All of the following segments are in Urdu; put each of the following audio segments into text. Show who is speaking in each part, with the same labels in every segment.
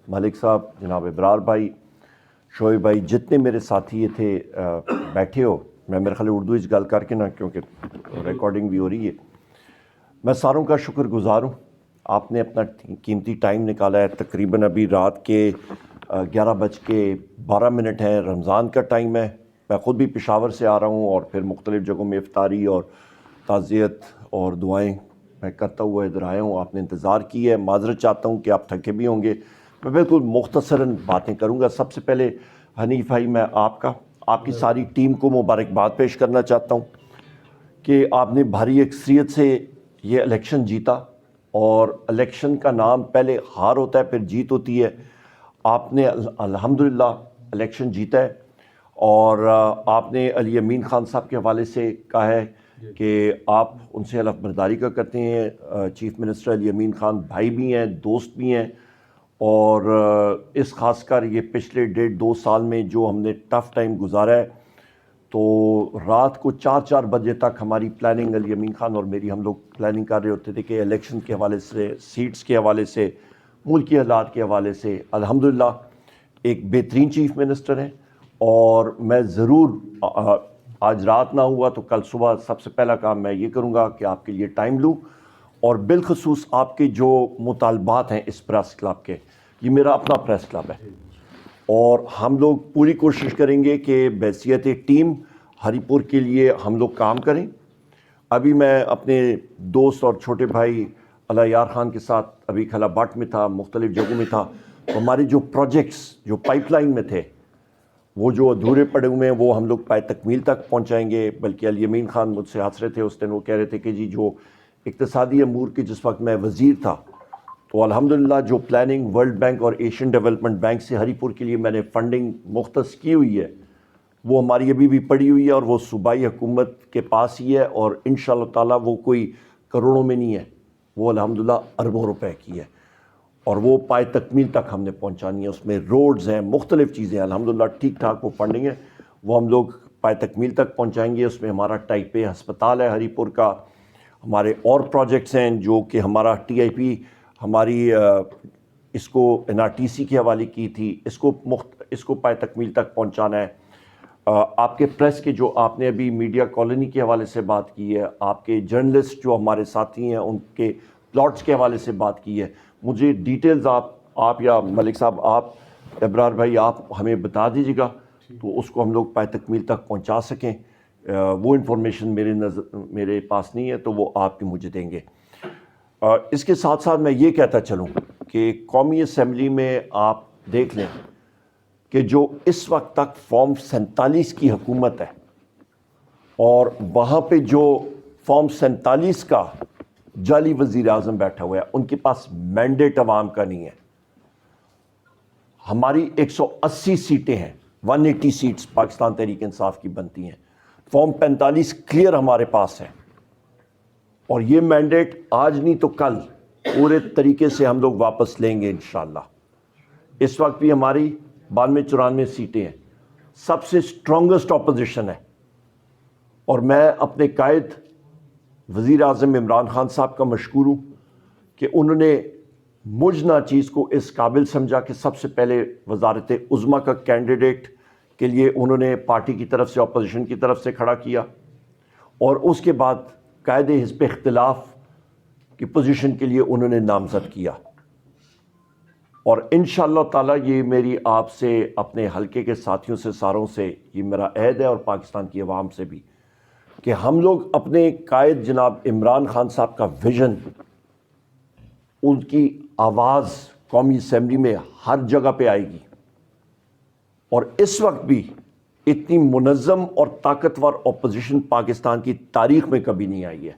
Speaker 1: ملک صاحب، جناب ابرار بھائی، شعیب بھائی، جتنے میرے ساتھی یہ تھے بیٹھے ہو، میں میرے خیال اردو اس گل کر کے نا، کیونکہ ریکارڈنگ بھی ہو رہی ہے، میں ساروں کا شکر گزار ہوں. آپ نے اپنا قیمتی ٹائم نکالا ہے. تقریباً ابھی رات کے 11:12 ہیں، رمضان کا ٹائم ہے. میں خود بھی پشاور سے آ رہا ہوں اور پھر مختلف جگہوں میں افطاری اور تعزیت اور دعائیں میں کرتا ہوا ادھر آیا ہوں. آپ نے انتظار کی ہے. معذرت چاہتا ہوں کہ آپ تھکے بھی ہوں گے. میں بالکل مختصراً باتیں کروں گا. سب سے پہلے حنیف بھائی، میں آپ کی ساری ٹیم کو مبارکباد پیش کرنا چاہتا ہوں کہ آپ نے بھاری اکثریت سے یہ الیکشن جیتا، اور الیکشن کا نام پہلے ہار ہوتا ہے پھر جیت ہوتی ہے. آپ نے الحمدللہ الیکشن جیتا ہے، اور آپ نے علی امین خان صاحب کے حوالے سے کہا ہے کہ آپ ان سے حلف برداری کا کرتے ہیں. چیف منسٹر علی امین خان بھائی بھی ہیں، دوست بھی ہیں، اور اس خاص کر یہ پچھلے 1.5-2 سال میں جو ہم نے ٹف ٹائم گزارا ہے، تو رات کو 4 بجے تک ہماری پلاننگ، علی امین خان اور میری، ہم لوگ پلاننگ کر رہے ہوتے تھے کہ الیکشن کے حوالے سے، سیٹس کے حوالے سے، ملکی حالات کے حوالے سے. الحمدللہ ایک بہترین چیف منسٹر ہیں، اور میں ضرور آج رات نہ ہوا تو کل صبح سب سے پہلا کام میں یہ کروں گا کہ آپ کے لیے ٹائم لوں، اور بالخصوص آپ کے جو مطالبات ہیں اس پریس کلب کے. یہ میرا اپنا پریس کلب ہے، اور ہم لوگ پوری کوشش کریں گے کہ بحیثیت ٹیم ہری پور کے لیے ہم لوگ کام کریں. ابھی میں اپنے دوست اور چھوٹے بھائی اللہ یار خان کے ساتھ ابھی کھلا بٹ میں تھا، مختلف جگہوں میں تھا. ہمارے جو پروجیکٹس جو پائپ لائن میں تھے، وہ جو ادھورے پڑے ہوئے ہیں، وہ ہم لوگ پائے تکمیل تک پہنچائیں گے. بلکہ علی امین خان مجھ سے ہنس رہے تھے اس دن، وہ کہہ رہے تھے کہ جی جو اقتصادی امور کی جس وقت میں وزیر تھا، تو الحمدللہ جو پلاننگ ورلڈ بینک اور ایشین ڈیولپمنٹ بینک سے ہری پور کے لیے میں نے فنڈنگ مختص کی ہوئی ہے، وہ ہماری ابھی بھی پڑی ہوئی ہے، اور وہ صوبائی حکومت کے پاس ہی ہے، اور انشاءاللہ تعالیٰ وہ کوئی کروڑوں میں نہیں ہے، وہ الحمدللہ اربوں روپے کی ہے، اور وہ پائے تکمیل تک ہم نے پہنچانی ہے. اس میں روڈز ہیں، مختلف چیزیں ہیں، الحمدللہ ٹھیک ٹھاک وہ فنڈنگ ہے، وہ ہم لوگ پائے تکمیل تک پہنچائیں گے. اس میں ہمارا ٹائپ اے ہسپتال ہے ہری پور کا، ہمارے اور پروجیکٹس ہیں جو کہ ہمارا ٹی آئی پی ہماری اس کو این آر ٹی سی کے حوالے کی تھی، اس کو پائے تکمیل تک پہنچانا ہے. آپ کے پریس کے جو آپ نے ابھی میڈیا کالونی کے حوالے سے بات کی ہے، آپ کے جرنلسٹ جو ہمارے ساتھی ہیں ان کے پلاٹس کے حوالے سے بات کی ہے، مجھے ڈیٹیلز آپ یا ملک صاحب، آپ ابرار بھائی، آپ ہمیں بتا دیجیے گا تو اس کو ہم لوگ پائے تکمیل تک پہنچا سکیں. وہ انفارمیشن میرے پاس نہیں ہے، تو وہ آپ بھی مجھے دیں گے. اس کے ساتھ ساتھ میں یہ کہتا چلوں کہ قومی اسمبلی میں آپ دیکھ لیں کہ جو اس وقت تک فارم 47 کی حکومت ہے، اور وہاں پہ جو فارم 47 کا جعلی وزیر اعظم بیٹھا ہوا ہے، ان کے پاس مینڈیٹ عوام کا نہیں ہے. ہماری 180 سیٹیں ہیں، 180 سیٹس پاکستان تحریک انصاف کی بنتی ہیں. فارم 45 کلیئر ہمارے پاس ہے، اور یہ مینڈیٹ آج نہیں تو کل پورے طریقے سے ہم لوگ واپس لیں گے انشاءاللہ. اس وقت بھی ہماری 92-94 سیٹیں ہیں، سب سے اسٹرانگسٹ اپوزیشن ہے. اور میں اپنے قائد وزیر اعظم عمران خان صاحب کا مشکور ہوں کہ انہوں نے مجھ ناچیز کو اس قابل سمجھا کہ سب سے پہلے وزارت عظمیٰ کا کینڈیڈیٹ کے لیے انہوں نے پارٹی کی طرف سے، اپوزیشن کی طرف سے کھڑا کیا، اور اس کے بعد قائد حزب اختلاف کی پوزیشن کے لیے انہوں نے نامزد کیا. اور انشاءاللہ تعالیٰ یہ میری آپ سے، اپنے حلقے کے ساتھیوں سے، ساروں سے یہ میرا عہد ہے، اور پاکستان کی عوام سے بھی، کہ ہم لوگ اپنے قائد جناب عمران خان صاحب کا ویژن، ان کی آواز قومی اسمبلی میں ہر جگہ پہ آئے گی. اور اس وقت بھی اتنی منظم اور طاقتور اپوزیشن پاکستان کی تاریخ میں کبھی نہیں آئی ہے.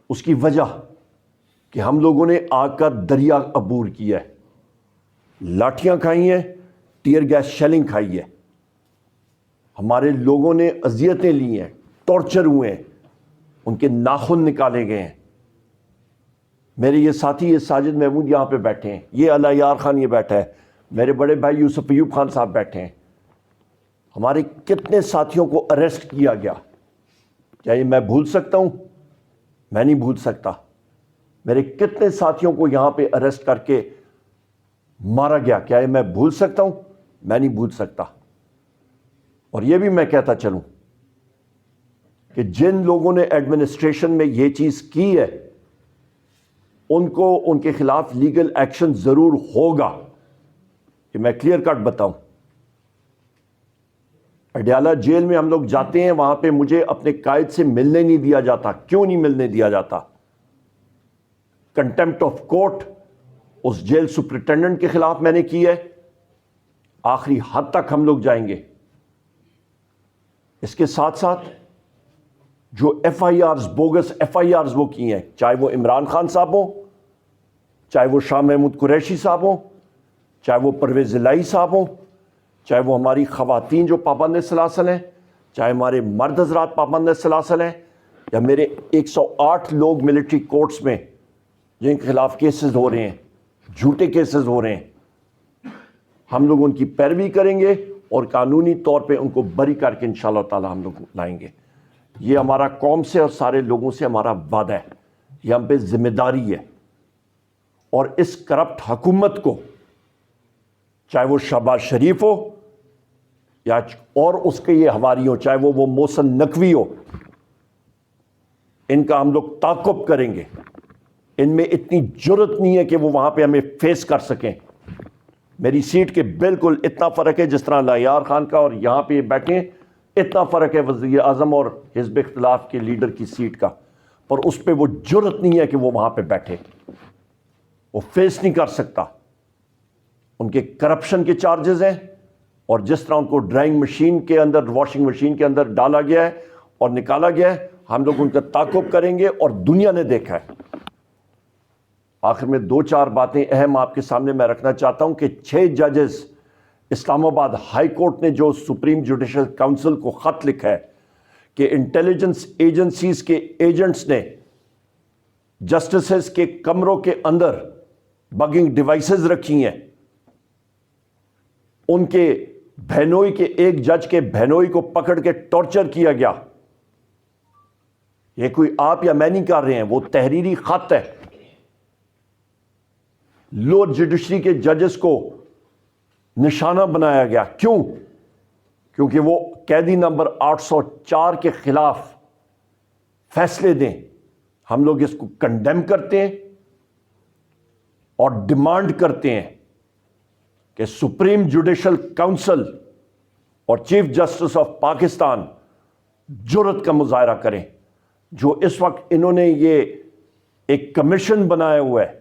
Speaker 1: اس کی وجہ کہ ہم لوگوں نے آ کر دریا عبور کیا ہے، لاٹھیاں کھائی ہیں، ٹیئر گیس شیلنگ کھائی ہے، ہمارے لوگوں نے اذیتیں لی ہیں، ٹارچر ہوئے ہیں، ان کے ناخن نکالے گئے ہیں. میرے یہ ساتھی، یہ ساجد محمود یہاں پہ بیٹھے ہیں، یہ اللہ یار خان یہ بیٹھا ہے، میرے بڑے بھائی یوسف ایوب خان صاحب بیٹھے ہیں. ہمارے کتنے ساتھیوں کو اریسٹ کیا گیا، کیا یہ میں بھول سکتا ہوں؟ میں نہیں بھول سکتا. میرے کتنے ساتھیوں کو یہاں پہ اریسٹ کر کے مارا گیا. کیا یہ میں بھول سکتا ہوں؟ میں نہیں بھول سکتا. اور یہ بھی میں کہتا چلوں کہ جن لوگوں نے ایڈمنسٹریشن میں یہ چیز کی ہے ان کو ان کے خلاف لیگل ایکشن ضرور ہوگا. کہ میں کلیئر کٹ بتاؤں, اڈیالہ جیل میں ہم لوگ جاتے ہیں, وہاں پہ مجھے اپنے قائد سے ملنے نہیں دیا جاتا. کیوں نہیں ملنے دیا جاتا؟ کنٹمپٹ آف کورٹ اس جیل سپرنٹینڈنٹ کے خلاف میں نے کی ہے. آخری حد تک ہم لوگ جائیں گے. اس کے ساتھ ساتھ جو ایف آئی آرز, بوگس ایف آئی آرز وہ کی ہیں, چاہے وہ عمران خان صاحب ہوں, چاہے وہ شاہ محمود قریشی صاحب ہوں, چاہے وہ پرویز الہی صاحب ہوں, چاہے وہ ہماری خواتین جو پابند سلاسل ہیں, چاہے ہمارے مرد حضرات پابند سلاسل ہیں, یا میرے 108 لوگ ملٹری کورٹس میں جن کے خلاف کیسز ہو رہے ہیں, جھوٹے کیسز ہو رہے ہیں, ہم لوگ ان کی پیروی کریں گے اور قانونی طور پہ ان کو بری کر کے انشاءاللہ تعالی ہم لوگ لائیں گے. یہ ہمارا قوم سے اور سارے لوگوں سے ہمارا وعدہ ہے, یہ ہم پہ ذمہ داری ہے. اور اس کرپٹ حکومت کو, چاہے وہ شہباز شریف ہو یا اور اس کے یہ حواریوں, چاہے وہ محسن نقوی ہو, ان کا ہم لوگ تعاقب کریں گے. ان میں اتنی جرت نہیں ہے کہ وہ وہاں پہ ہمیں فیس کر سکیں. میری سیٹ کے بالکل اتنا فرق ہے جس طرح لایار خان کا اور یہاں پہ بیٹھیں اتنا فرق ہے وزیر اعظم اور حزب اختلاف کے لیڈر کی سیٹ کا, پر اس پہ وہ جرت نہیں ہے کہ وہ وہاں پہ بیٹھے. وہ فیس نہیں کر سکتا. ان کے کرپشن کے چارجز ہیں, اور جس طرح ان کو ڈرائنگ مشین کے اندر, واشنگ مشین کے اندر ڈالا گیا ہے اور نکالا گیا ہے, ہم لوگ ان کا تعاقب کریں گے. اور دنیا نے دیکھا ہے. آخر میں 2-4 باتیں اہم آپ کے سامنے میں رکھنا چاہتا ہوں کہ 6 ججز اسلام آباد ہائی کورٹ نے جو سپریم جوڈیشل کاؤنسل کو خط لکھا ہے کہ انٹیلیجنس ایجنسیز کے ایجنٹس نے جسٹسز کے کمروں کے اندر بگنگ ڈیوائسز رکھی ہیں, ان کے بہنوئی کے ایک جج کے بہنوئی کو پکڑ کے ٹارچر کیا گیا. یہ کوئی آپ یا میں نہیں کر رہے ہیں, وہ تحریری خط ہے. لوور جوڈیشری کے ججز کو نشانہ بنایا گیا. کیوں؟ کیونکہ وہ قیدی نمبر 804 کے خلاف فیصلے دیں. ہم لوگ اس کو کنڈیم کرتے ہیں اور ڈیمانڈ کرتے ہیں کہ سپریم جوڈیشل کاؤنسل اور چیف جسٹس آف پاکستان جرت کا مظاہرہ کریں. جو اس وقت انہوں نے یہ ایک کمیشن بنایا ہوا ہے,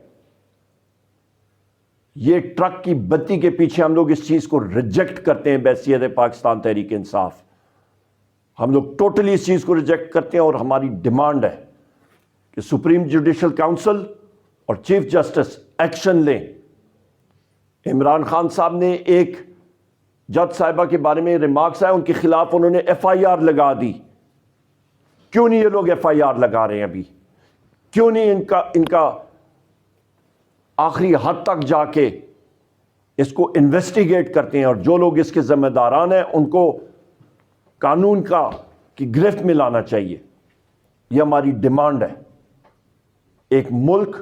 Speaker 1: یہ ٹرک کی بتی کے پیچھے ہم لوگ اس چیز کو ریجیکٹ کرتے ہیں. بحیثیت پاکستان تحریک انصاف ہم لوگ ٹوٹلی اس چیز کو ریجیکٹ کرتے ہیں, اور ہماری ڈیمانڈ ہے کہ سپریم جوڈیشل کاؤنسل اور چیف جسٹس ایکشن لیں. عمران خان صاحب نے ایک جج صاحبہ کے بارے میں ریمارکس آئے, ان کے خلاف انہوں نے ایف آئی آر لگا دی. کیوں نہیں یہ لوگ ایف آئی آر لگا رہے ہیں ابھی؟ کیوں نہیں ان کا آخری حد تک جا کے اس کو انویسٹیگیٹ کرتے ہیں, اور جو لوگ اس کے ذمہ داران ہیں ان کو قانون کی گرفت میں لانا چاہیے. یہ ہماری ڈیمانڈ ہے. ایک ملک